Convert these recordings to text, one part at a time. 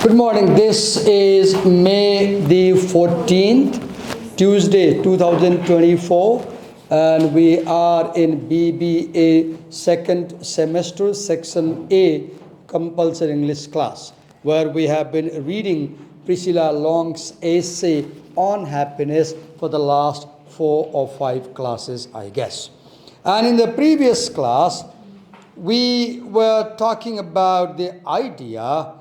Good morning. This is May the 14th, Tuesday 2024, and we are in BBA second semester, section A, compulsory English class, where we have been reading Priscilla Long's essay on happiness for the last 4 or 5 classes, I guess. And in the previous class, we were talking about the idea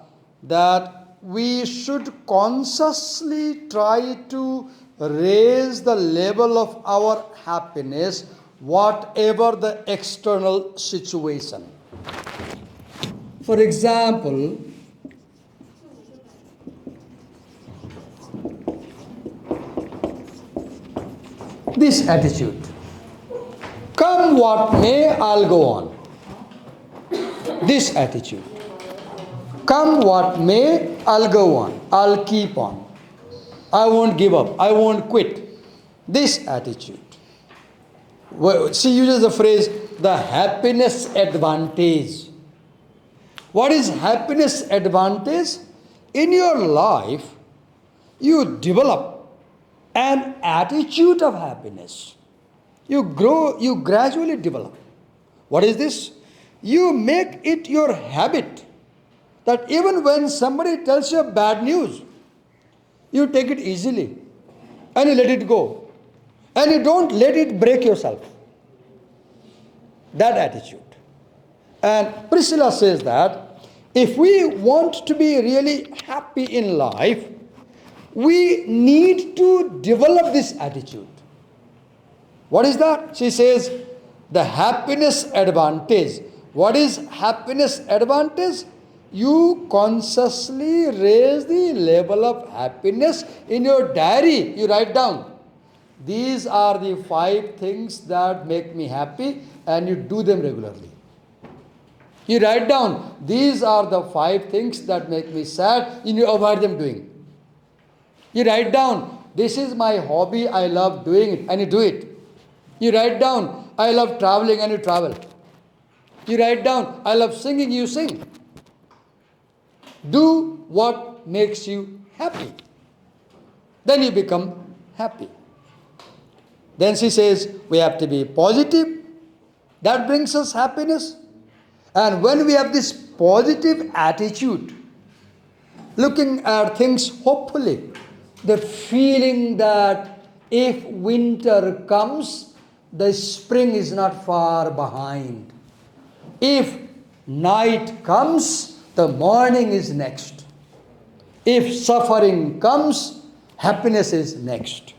that we should consciously try to raise the level of our happiness, whatever the external situation. For example, this attitude. Come what may, I'll go on. This attitude. Come what may, I'll go on. I'll keep on. I won't give up. I won't quit. This attitude. She uses the phrase, the happiness advantage. What is happiness advantage? In your life, you develop an attitude of happiness. You grow, you gradually develop. What is this? You make it your habit that even when somebody tells you bad news, you take it easily and you let it go. And you don't let it break yourself. That attitude. And Priscilla says that if we want to be really happy in life, we need to develop this attitude. What is that? She says, the happiness advantage. What is happiness advantage? You consciously raise the level of happiness in your diary. You write down, these are the 5 things that make me happy, and you do them regularly. You write down, these are the 5 things that make me sad, and you avoid them doing. You write down, this is my hobby, I love doing it, and you do it. You write down, I love traveling, and you travel. You write down, I love singing, you sing. Do what makes you happy. Then you become happy. Then she says, we have to be positive. That brings us happiness. And when we have this positive attitude, looking at things hopefully, the feeling that if winter comes, the spring is not far behind. If night comes, the morning is next. If suffering comes, happiness is next.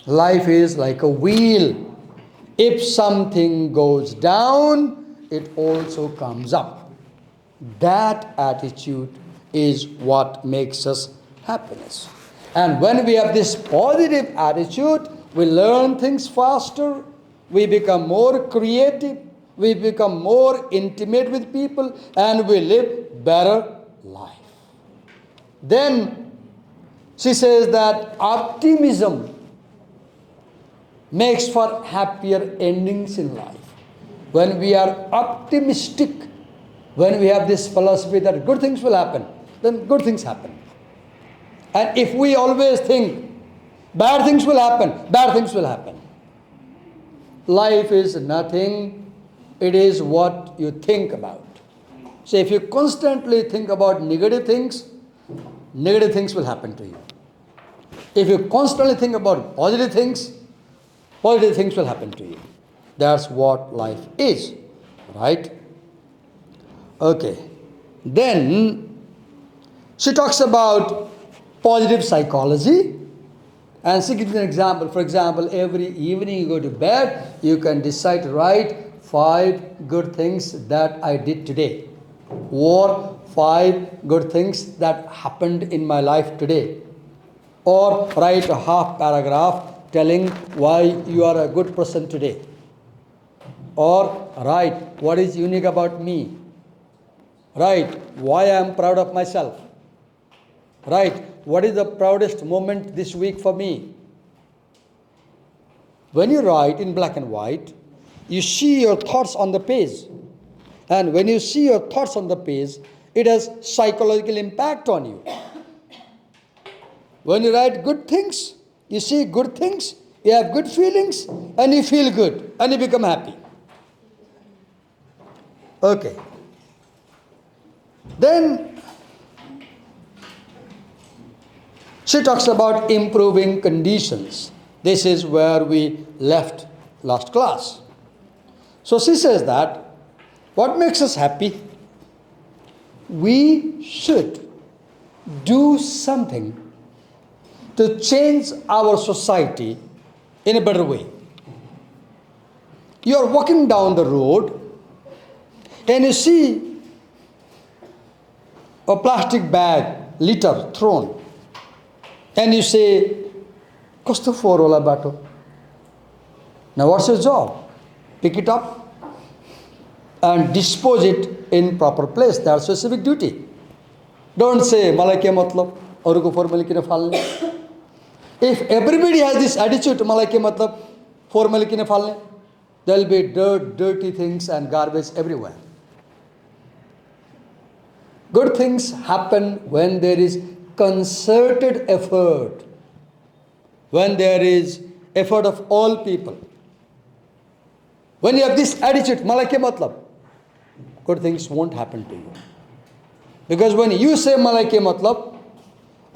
Life is like a wheel. If something goes down, it also comes up. That attitude is what makes us happiness. And when we have this positive attitude, we learn things faster, we become more creative, we become more intimate with people, and we live better life. Then she says that optimism makes for happier endings in life. When we are optimistic, when we have this philosophy that good things will happen, then good things happen. And if we always think bad things will happen, bad things will happen. Life is nothing. It is what you think about. So if you constantly think about negative things will happen to you. If you constantly think about positive things will happen to you. That's what life is, right? Okay. Then she talks about positive psychology, and she gives an example. For example, every evening you go to bed, you can decide to write 5 good things that I did today, or 5 good things that happened in my life today, or write a half paragraph telling why you are a good person today, or write what is unique about me, write why I am proud of myself, write what is the proudest moment this week for me. When you write in black and white, you see your thoughts on the page. And when you see your thoughts on the page, it has psychological impact on you. When you write good things, you see good things, you have good feelings, and you feel good, and you become happy. Okay. Then she talks about improving conditions. This is where we left last class. So she says that what makes us happy? We should do something to change our society in a better way. You are walking down the road and you see a plastic bag, litter thrown, and you say, Kosto forola bato. Now what's your job? Pick it up and dispose it in proper place. That's your civic duty. Don't say, Malai ke matlab, auru ko formally kine phalne. If everybody has this attitude, Malai ke matlab, formally kine phalne, there will be dirt, dirty things and garbage everywhere. Good things happen when there is concerted effort, when there is effort of all people. When you have this attitude, Malai ke matlab, good things won't happen to you. Because when you say Malai ke matlab,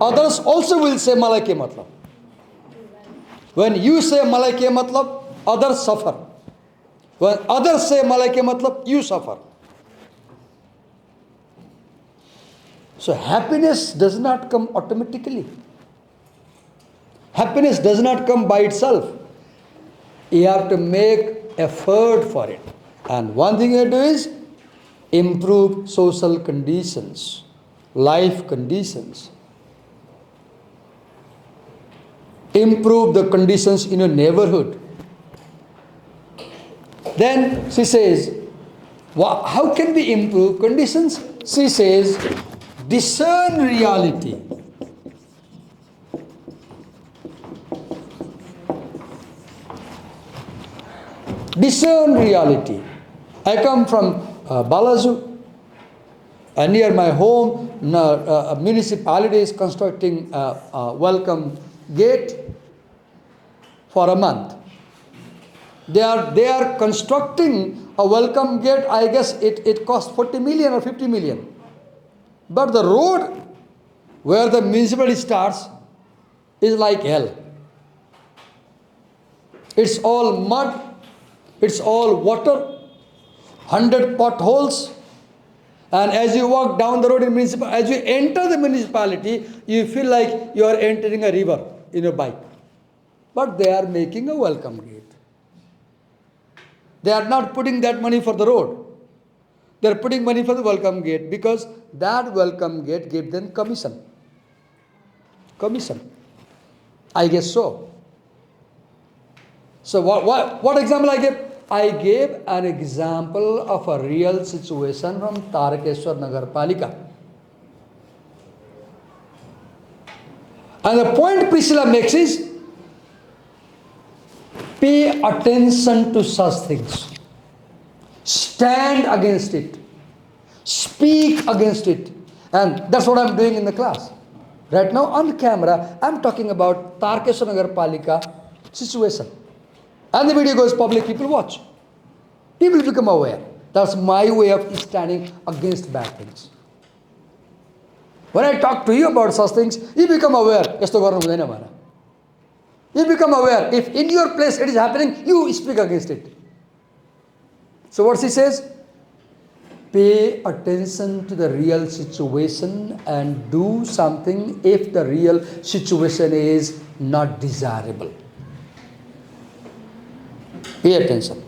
others also will say Malai ke matlab. When you say Malai ke matlab, others suffer. When others say Malai ke matlab, you suffer. So happiness does not come automatically. Happiness does not come by itself. You have to make effort for it. And one thing you do is improve social conditions, life conditions. Improve the conditions in your neighborhood. Then she says, how can we improve conditions? She says, discern reality. Discern reality. I come from Balaju. Near my home, a municipality is constructing a welcome gate for a month. They are constructing a welcome gate. I guess it cost 40 million or 50 million. But the road where the municipality starts is like hell. It's all mud. It's all water. 100 potholes. And as you walk down the road in municipality, as you enter the municipality, you feel like you are entering a river in your bike. But they are making a welcome gate. They are not putting that money for the road. They are putting money for the welcome gate because that welcome gate gave them commission. Commission. I guess so. So what example I gave? I gave an example of a real situation from Tarakeswar Nagar Palika. And the point Priscilla makes is, pay attention to such things. Stand against it. Speak against it. And that's what I'm doing in the class. Right now on the camera, I'm talking about Tarakeswar Nagar Palika situation. And the video goes public, people watch. People become aware. That's my way of standing against bad things. When I talk to you about such things, you become aware. You become aware. If in your place it is happening, you speak against it. So what she says? Pay attention to the real situation and do something if the real situation is not desirable. Pay attention.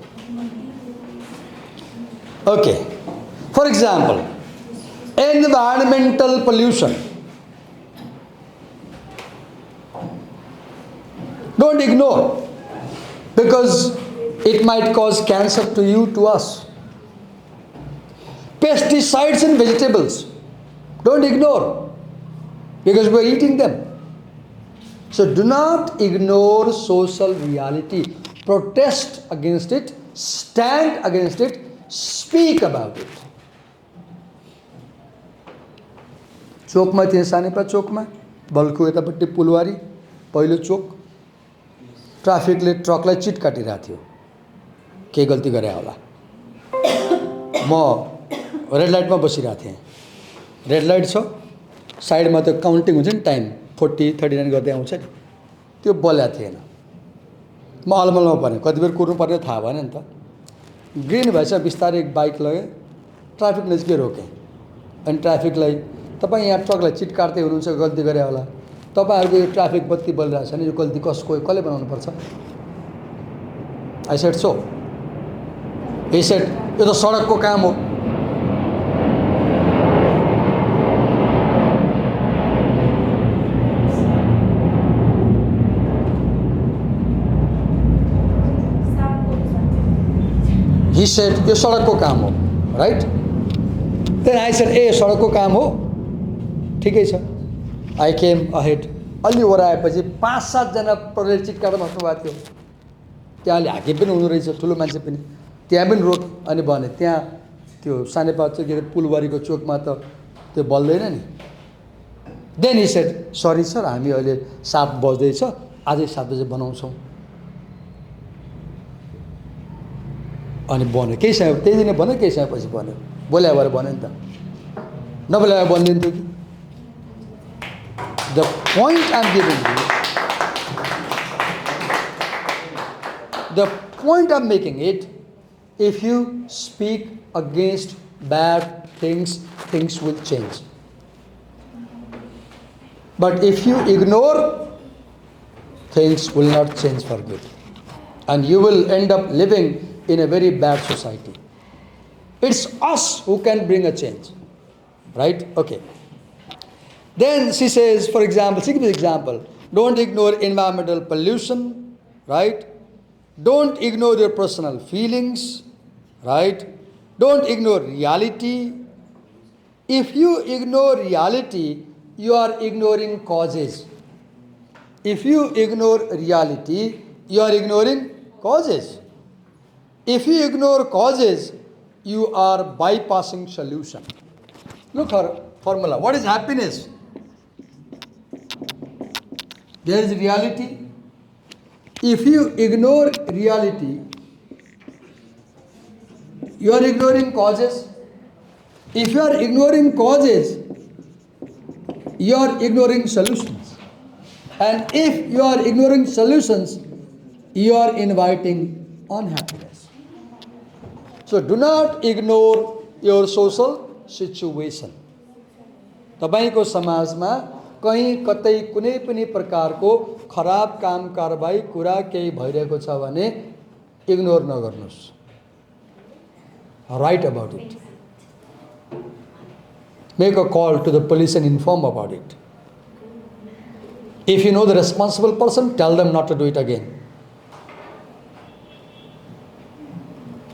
Okay. For example, environmental pollution. Don't ignore, because it might cause cancer to you, to us. Pesticides in vegetables. Don't ignore, because we are eating them. So do not ignore social reality. Protest against it, stand against it, speak about it. चोकमा थिएँ, सानेपा चोकमा, बल्खु यतापट्टि पुलवारी, पहिलो चोक। ट्राफिकले ट्रकलाई chit काटिरहेको थियो, के गल्ती गरे होला। म रेड लाइटमा बसिरहेको थिएँ, रेड लाइट छ, साइडमा त्यो काउन्टिङ हुन्छ नि, टाइम 40, 39 गर्दै आउँछ नि, त्यो बोलेको थिएन। म अलमलमा परेँ, कति बेर कुर्नु पर्ने थाहा भएन नि त। ग्रिन भएछ, बिस्तारै एक बाइक लगेँ, ट्राफिक नजिकै रोकेँ। अनि ट्राफिकलाई, तपाईँ यहाँ ट्रकलाई चिट काट्दै हुनुहुन्छ, गल्ती गरे होला, तपाईँहरूको यो ट्राफिक बत्ती बलिरहेको छ नि, यो गल्ती कसले बनाउनु पर्छ? I said so. He said यो त सडकको काम हो। He said यो सडकको काम हो, राइट? देन आई सेड ए सडकको काम हो, ठिकै छ। आई केम अहेड, अलि ओराएपछि 5-7 जना प्रहरीले चिटकाएर बस्नुभएको थियो। त्यहाँ अलि हाकिम पनि हुनु रहेछ, ठुलो मान्छे पनि, त्यहाँ पनि रोक। अनि भने त्यहाँ त्यो सानेपा के अरे पुलवारीको चोकमा त त्यो बल्दैन नि। Then he said sorry sir, हामी अहिले 7 बज्दैछ, आजै 7 बजे बनाउँछौँ। अनि बन्यो, केही समय त्यही दिन भन्यो, केही समयपछि बन्यो। बोल्या भएर भन्यो नि त, नबोल्या भए बनिदिन्थ्यो कि। द पोइन्ट आइम giving you, the point I'm making it, if you speak against bad things, things will change. But if you ignore, things will not change for good. And you will end up living in a very bad society. It's us who can bring a change. Right? Okay. Then she says, for example, she gives an example. Don't ignore environmental pollution. Right? Don't ignore your personal feelings, right? Don't ignore reality. If you ignore reality, you are ignoring causes. If you ignore reality, you are ignoring causes. If you ignore causes, you are bypassing solution. Look her formula. What is happiness? There is reality. If you ignore reality, you are ignoring causes. If you are ignoring causes, you are ignoring solutions. And if you are ignoring solutions, you are inviting unhappiness. So do not ignore your social situation. तपाईको समाजमा कहीँ कतै कुनै पनि प्रकारको खराब काम कारबाही कुरा केही भइरहेको छ भने ignore नगर्नुस्. Write about it. Make a call to the police and inform about it. If you know the responsible person, tell them not to do it again.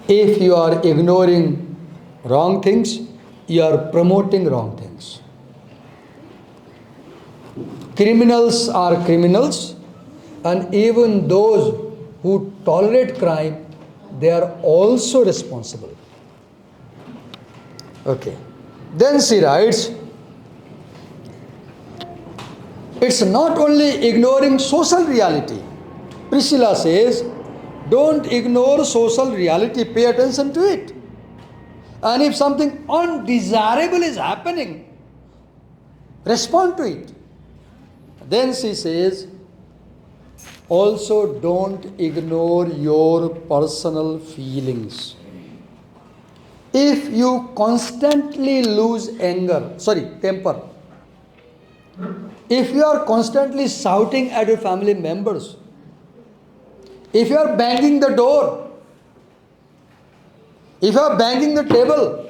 If you are ignoring wrong things, you are promoting wrong things. Criminals are criminals, and even those who tolerate crime, they are also responsible. Okay. Then she writes, it's not only ignoring social reality. Priscilla says, don't ignore social reality, pay attention to it. And if something undesirable is happening, respond to it. Then she says, also don't ignore your personal feelings. If you constantly lose temper, if you are constantly shouting at your family members, if you are banging the door, if you are banging the table,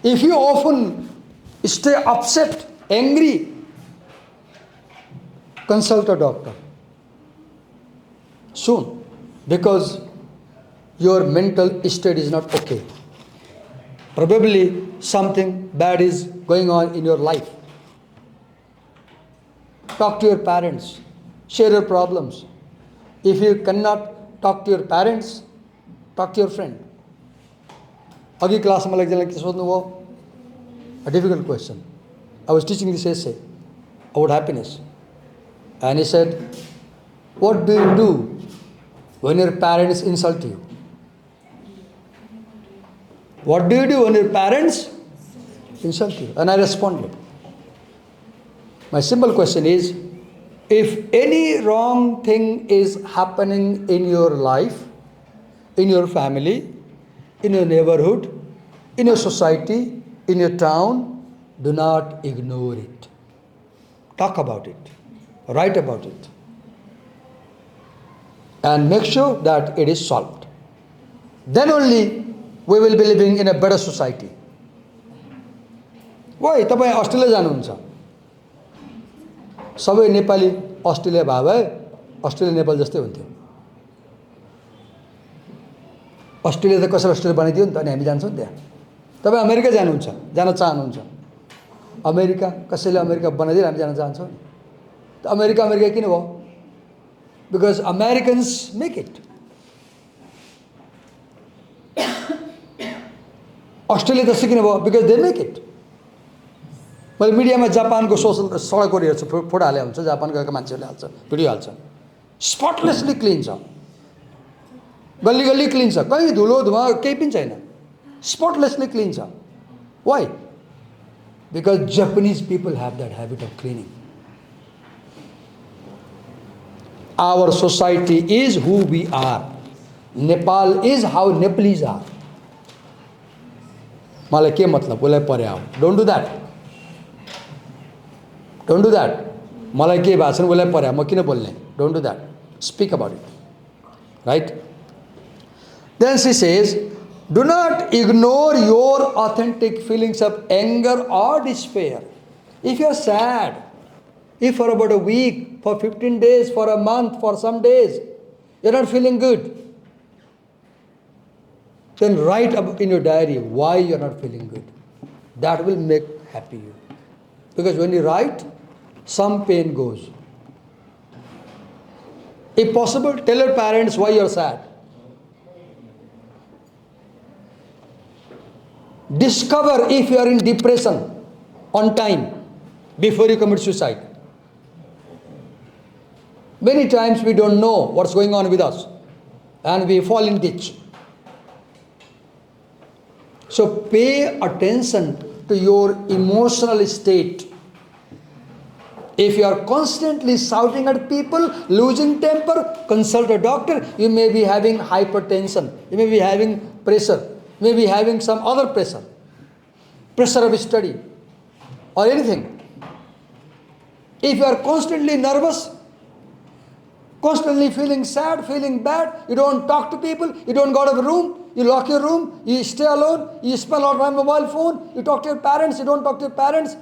if you often stay upset, angry, consult a doctor soon, because your mental state is not okay. Probably something bad is going on in your life. Talk to your parents, share your problems. If you cannot talk to your parents, talk to your friend. अघि क्लासमा एकजनाले के सोध्नुभयो A difficult question. I was teaching this essay about happiness. And he said, what do you do when your parents insult you? What do you do when your parents insult you? And I responded. My simple question is, if any wrong thing is happening in your life, in your family, in your neighborhood, in your society, in your town, do not ignore it. Talk about it. Write about it. And make sure that it is solved. Then only we will be living in a better society. Why? तपाईँ Australia जानुहुन्छ सबै Nepali Australia भए भए Australia Nepal जस्तै हुन्थ्यो Australia त कसैले Australia बनाइदियो नि त अनि हामी जान्छौँ त्यहाँ तपाईँ अमेरिका जानुहुन्छ जान चाहनुहुन्छ अमेरिका कसैले अमेरिका बनाइदिएर हामी जान चाहन्छौँ नि त अमेरिका किन भयो because Americans make it Australia त्यस्तो किन भयो because they make it मैले मिडियामा जापानको सोसल सडकहरू हेर्छु फोटो हाले हुन्छ जापान गएका मान्छेहरूले हाल्छ भिडियो हाल्छ स्पटलेसली क्लिन छ गल्ली गल्ली क्लिन छ कहीँ धुलो धुवा केही पनि छैन स्पटलेसली क्लिन छ why because Japanese people have that habit of cleaning our society is who we are Nepal is how Nepalese are मलाई के मतलब उसलाई परे आऊ don't do that Don't do that. मलाई के भाषण उसलाई पर्या म किन बोल्ने Don't do that. Speak about it. Right? Then she says, do not ignore your authentic feelings of anger or despair. If you are sad, if for about a week, for 15 days, for a month, for some days, you are not feeling good, then write in your diary why you are not feeling good. That will make happy you. Because when you write, some pain goes. If possible, tell your parents why you are sad. Discover if you are in depression on time before you commit suicide. Many times we don't know what's going on with us and we fall in ditch. So pay attention to your emotional state. If you are constantly shouting at people, losing temper, consult a doctor. You may be having hypertension. You may be having pressure. You may be having some other pressure. Pressure of study or anything. If you are constantly nervous, constantly feeling sad, feeling bad, you don't talk to people, you don't go out of a room, you lock your room, you stay alone, you spend a lot of time on mobile phone, you talk to your parents, you don't talk to your parents,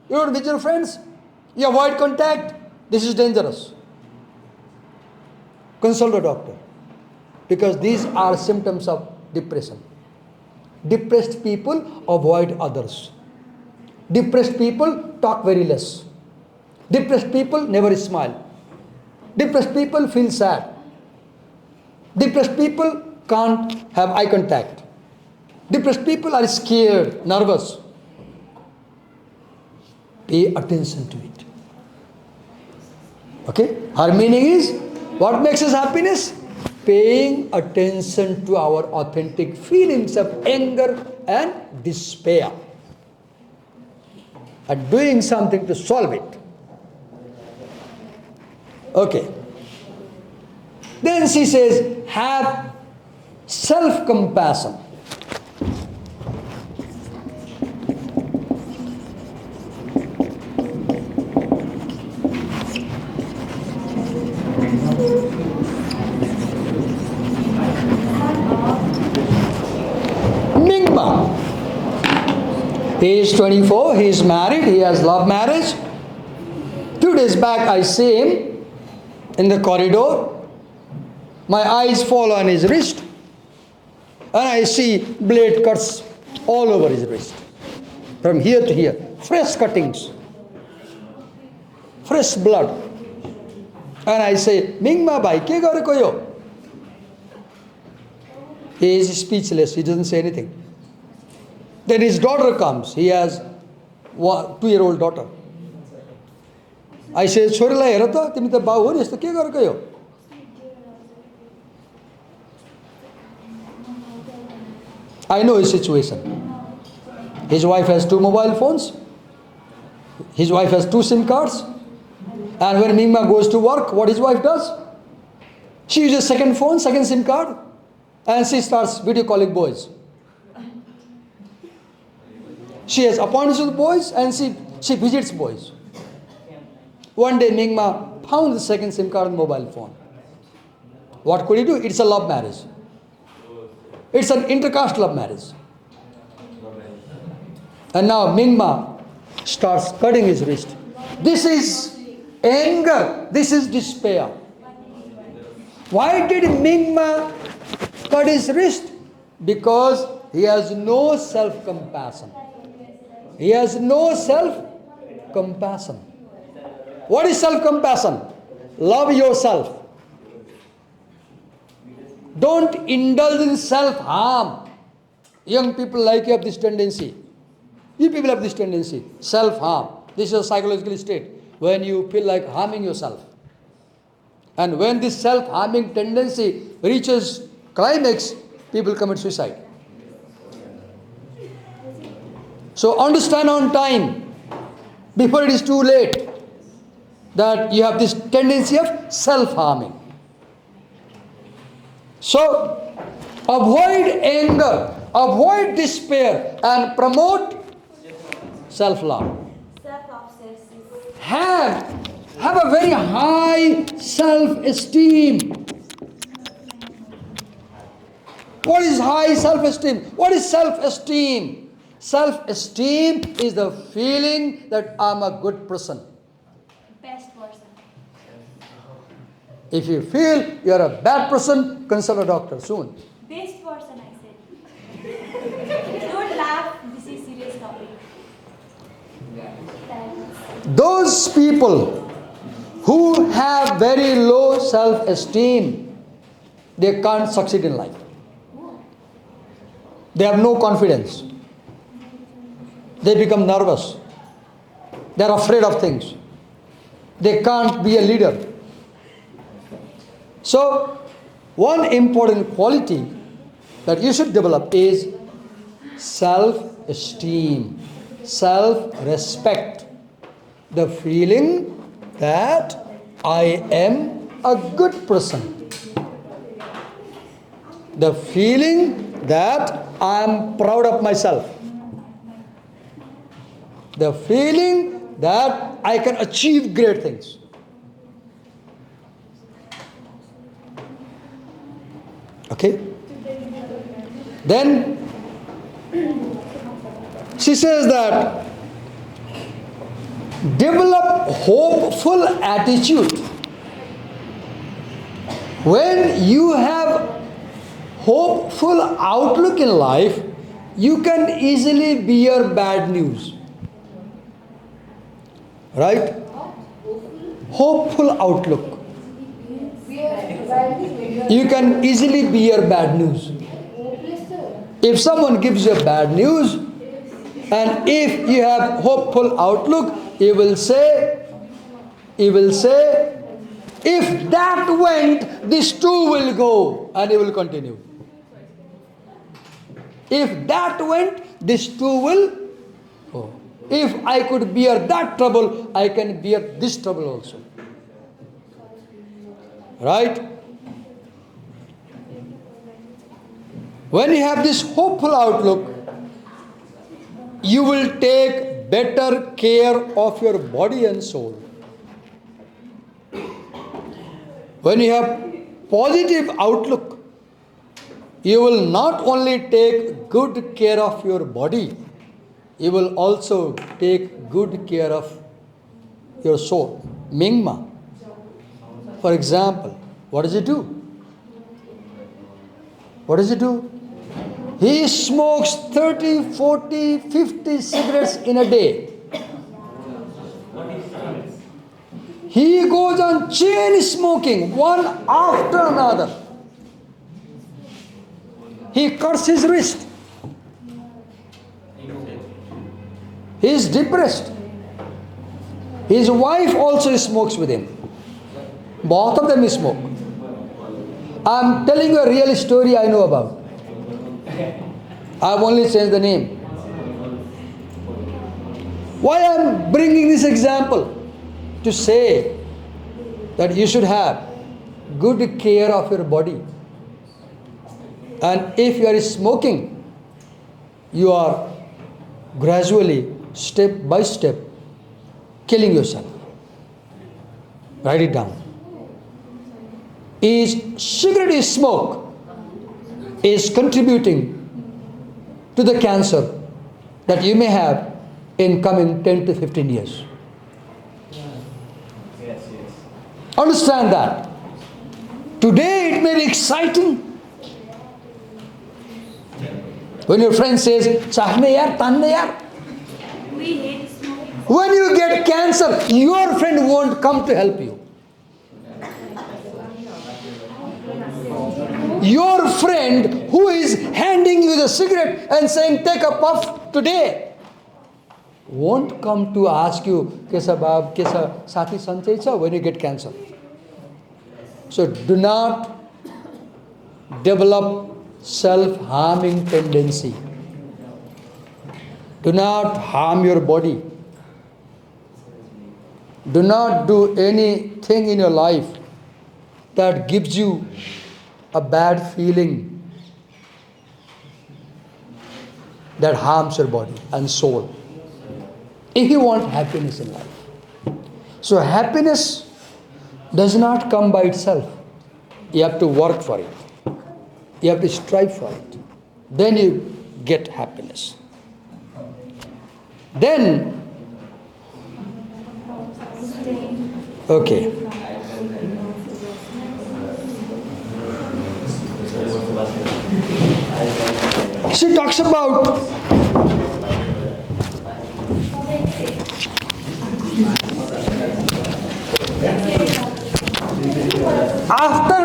you don't visit your friends, you avoid contact, this is dangerous. Consult a doctor. Because these are symptoms of depression. Depressed people avoid others. Depressed people talk very less. Depressed people never smile. Depressed people feel sad. Depressed people can't have eye contact. Depressed people are scared, nervous. Pay attention to it. Okay? Our meaning is, what makes us happiness? Paying attention to our authentic feelings of anger and despair. And doing something to solve it. Okay. Then she says, have self-compassion. He is 24, he is married, he has love marriage. 2 days back I see him in the corridor. My eyes fall on his wrist and I see blade cuts all over his wrist. From here to here. Fresh cuttings. Fresh blood. And I say, Mingma bhai, ke gareko yo? He is speechless, he doesn't say anything. Then his daughter comes. He has 2-year-old daughter. I say, छोरीलाई हेर त तिमी त बाउ हो नि यस्तो के गरेको यो? I know his situation. His wife has 2 mobile phones. His wife has 2 SIM cards. And when Mingma goes to work, what his wife does? She uses second phone, second SIM card, and she starts video calling boys. She has appointments with boys and she visits boys. One day Mingma found the second SIM card on the mobile phone. What could he do? It's a love marriage. It's an intercaste love marriage. And now Mingma starts cutting his wrist. This is anger. This is despair. Why did Mingma cut his wrist? Because he has no self-compassion. He has no self-compassion. What is self-compassion? Love yourself. Don't indulge in self-harm. Young people like you have this tendency. You people have this tendency. Self-harm. This is a psychological state when you feel like harming yourself. And when this self-harming tendency reaches climax, people commit suicide. So understand on time, before it is too late, that you have this tendency of self-harming. So avoid anger, avoid despair, and promote self-love. Have a very high self-esteem. What is high self-esteem? What is self-esteem? Self-esteem is the feeling that I'm a good person. Best person. If you feel you're a bad person, consult a doctor soon. Best person, I said. Don't laugh. This is serious topic. Those people who have very low self-esteem, they can't succeed in life. They have no confidence. They become nervous. They are afraid of things. They can't be a leader. So, one important quality that you should develop is self-esteem, self-respect. The feeling that I am a good person. The feeling that I am proud of myself. The feeling that I can achieve great things. Okay? Then she says that develop hopeful attitude. When you have hopeful outlook in life, you can easily bear bad news. Right? Hopeful outlook. You can easily bear bad news. If someone gives you bad news, and if you have hopeful outlook, he will say, if that went, this too will go, and he will continue. If that went, this too will go. If I could bear that trouble, I can bear this trouble also. Right? When you have this hopeful outlook, you will take better care of your body and soul. When you have positive outlook, you will not only take good care of your body, you will also take good care of your soul. Mingma, for example, what does he do? What does he do? He smokes 30, 40, 50 cigarettes in a day. He goes on chain smoking, one after another. He cuts his wrist. He is depressed. His wife also smokes with him. Both of them smoke. I'm telling you a real story I know about. I've only changed the name. Why I'm bringing this example? To say that you should have good care of your body. And if you are smoking, you are gradually, step by step, killing yourself. Write it down. Is cigarette smoke is contributing to the cancer that you may have in coming 10 to 15 years. Understand that. Today it may be exciting. When your friend says, "Chahne yaar, tanne yaar." We hate smoking. When you get cancer, your friend won't come to help you. Your friend who is handing you the cigarette and saying, "Take a puff today," won't come to ask you, "Kaisa baab, kaisa sathi sanchai cha," when you get cancer. So do not develop self-harming tendency. Do not harm your body. Do not do anything in your life that gives you a bad feeling, that harms your body and soul, if you want happiness in life. So happiness does not come by itself. You have to work for it. You have to strive for it. Then you get happiness. Then, okay. She talks about after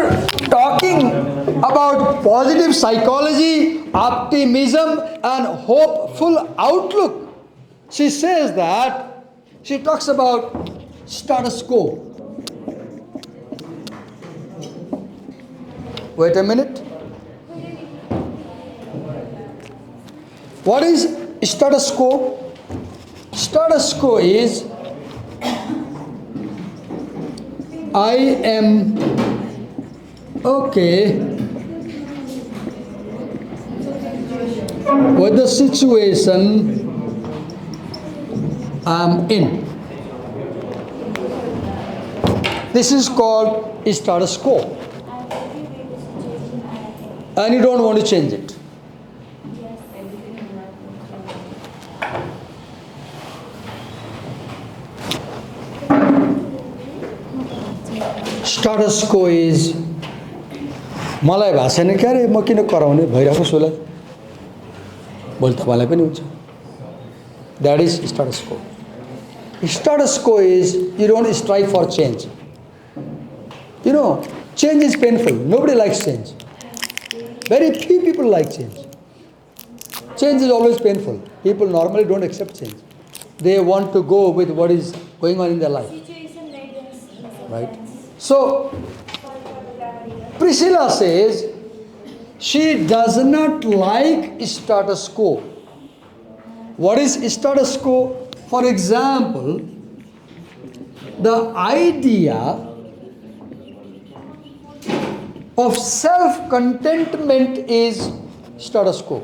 talking about positive psychology, optimism, and hopeful outlook, she says that she talks about status quo. Wait a minute. What is status quo? Status quo is I am okay with the situation I'm in. This is called status quo. And you don't want to change it. Status quo is मलाई भएको छैन क्या रे म किन कराउने भइरहेको छु होला भोलि तपाईँलाई पनि हुन्छ. That is status quo. Status quo is you don't strive for change. You know, change is painful. Nobody likes change. Very few people like change. Change is always painful. People normally don't accept change. They want to go with what is going on in their life. Right? So, Priscilla says she does not like status quo. What is status quo? For example, the idea of self-contentment is status quo.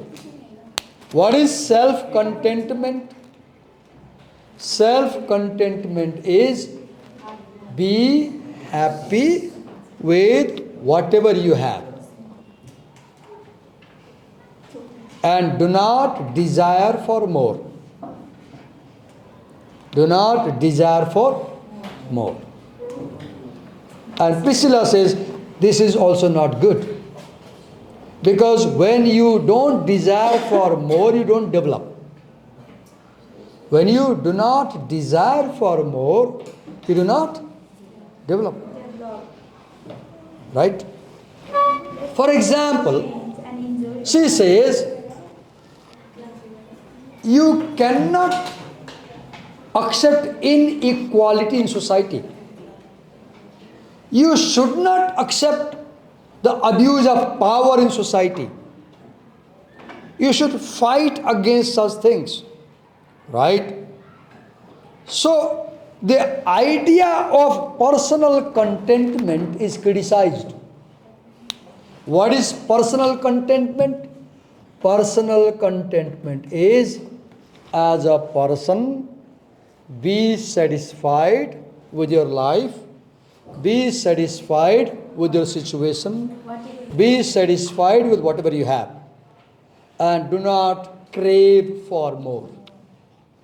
What is self-contentment? Self-contentment is be happy with whatever you have. And do not desire for more. Do not desire for more. And Priscilla says this is also not good. Because when you don't desire for more, you don't develop. When you do not desire for more, you do not develop. Right? For example, she says, you cannot accept inequality in society. You should not accept the abuse of power in society. You should fight against such things, right? So, the idea of personal contentment is criticized. What is personal contentment? Personal contentment is, as a person, be satisfied with your life, be satisfied with your situation, be satisfied with whatever you have, and do not crave for more.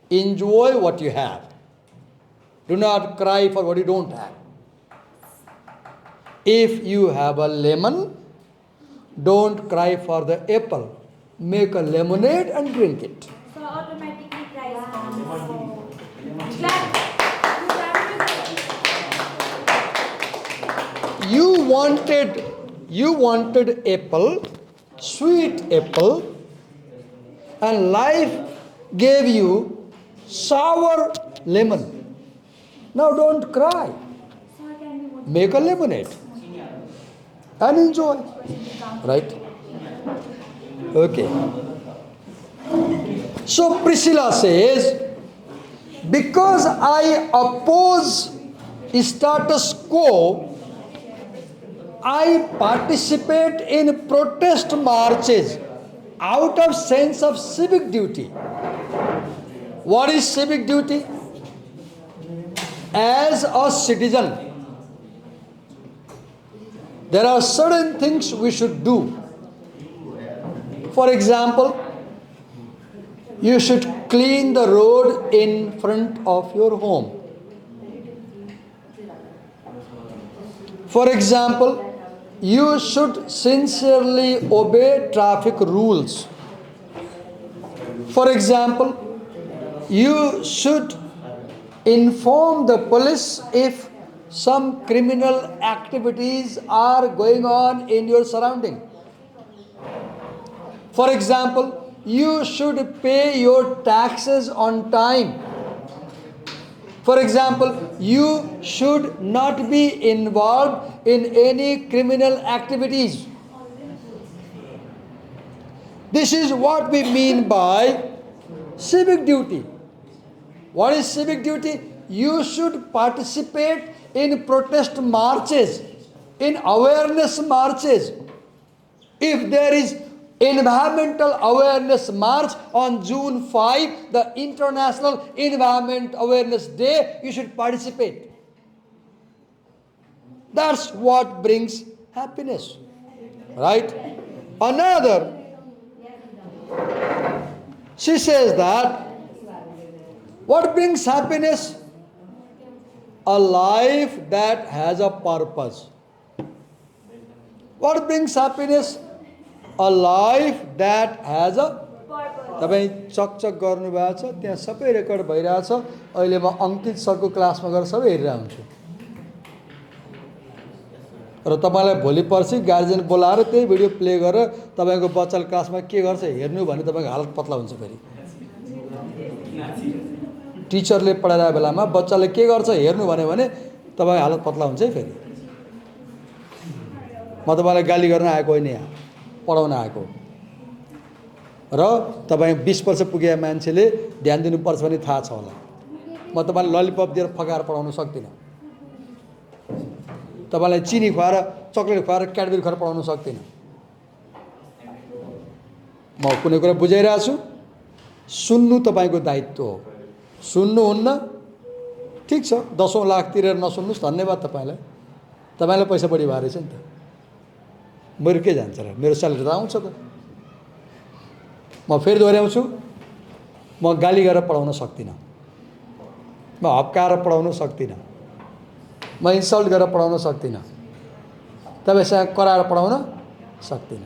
Enjoy what you have. Do not cry for what you don't have. If you have a lemon, don't cry for the apple. Make a lemonade and drink it. So automatically price comes. You wanted apple, sweet apple, and life gave you sour lemon. Now don't cry. Make a lemonade and enjoy. Right? Okay. So Priscilla says, because I oppose status quo, I participate in protest marches out of sense of civic duty. What is civic duty? As a citizen, there are certain things we should do. For example, you should clean the road in front of your home. For example, you should sincerely obey traffic rules. For example, you should inform the police if some criminal activities are going on in your surrounding. For example, you should pay your taxes on time. For example, you should not be involved in any criminal activities. This is what we mean by civic duty. What is civic duty? You should participate in protest marches, in awareness marches. If there is Environmental Awareness March on June 5, the International Environment Awareness Day, you should participate. That's what brings happiness. Right? Another, she says that what brings happiness? A life that has a purpose. What brings happiness? A life that has a तपाईँ चकचक गर्नुभएको छ त्यहाँ सबै record भइरहेछ अहिले म अंकित सरको क्लासमा गएर सबै हेरिरहेको हुन्छु र तपाईलाई भोलि पर्सि गार्जियन बोलाएर त्यही भिडियो प्ले गरेर तपाईको बच्चाले क्लासमा के गर्छ हेर्नु भने तपाईको हालत पतला हुन्छ फेरि टिचरले पढाइरहेको बेलामा बच्चाले के गर्छ हेर्नु भने तपाईको हालत पतला हुन्छ है फेरि म तपाईलाई गाली गर्न आएको होइन यहाँ पढाउन आएको र तपाई 20 वर्ष पुगेका मान्छेले ध्यान दिनुपर्छ भने थाहा छ होला म तपाईलाई ललिपप दिएर फकाएर पढाउन सक्दिन तपाईलाई चिनी खुवाएर चकलेट खुवाएर क्याडबेरी खुवाएर पढाउन सक्दिन म कुनै कुरा बुझाइरहेको छु सुन्नु तपाईको दायित्व हो सुन्नुहुन्न ठीक छ 10 लाख तिरेर नसुन्नुस् धन्यवाद तपाईलाई पैसा बढी भएर छ नि त मेरो के जान्छ र मेरो स्यालेरी त आउँछ त म फेरि दोहोर्याउँछु म गाली गरेर पढाउन सक्दिन म हप्काएर पढाउन सक्दिन म इन्सल्ट गरेर पढाउन सक्दिन तपाईसँग कराएर पढाउन सक्दिन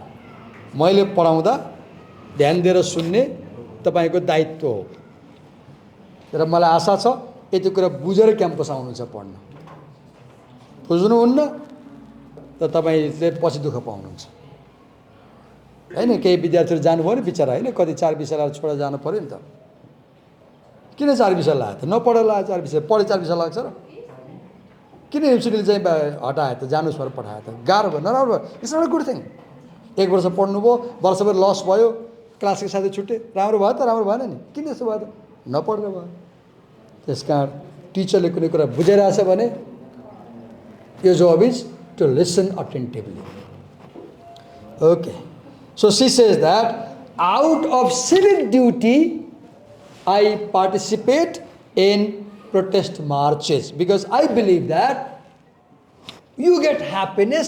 मैले पढाउँदा ध्यान दिएर सुन्ने तपाईको दायित्व हो र मलाई आशा छ यति कुरा बुझेर क्याम्पस आउनुहुन्छ पढ्न बुझ्नुहुन्न त तपाईले पछि दुःख पाउनुहुन्छ हैन केही विद्यार्थीहरु जानुभयो नि बिचारा हैन कति 4 विषयलाई छोडेर जानु पर्यो नि त किन 4 विषय लाग्यो त नपढेर लाग्यो 4 विषय पढे 4 विषय लाग्छ र किन युनिभर्सिटीले चाहिँ हटायो त जानुहोस् भनेर पठायो त गाह्रो भयो नराम्रो भयो it's not a good thing 1 वर्ष पढ्नुभयो वर्षभर लस भयो क्लासको साथै छुट्टे राम्रो भयो त राम्रो भएन नि किन यस्तो भयो त नपढ्दा भयो त्यस कारण टिचरले कुनै कुरा बुझाइरहेछ भने your job is to listen attentively. Okay. So she says that out of civic duty, I participate in protest marches because I believe that you get happiness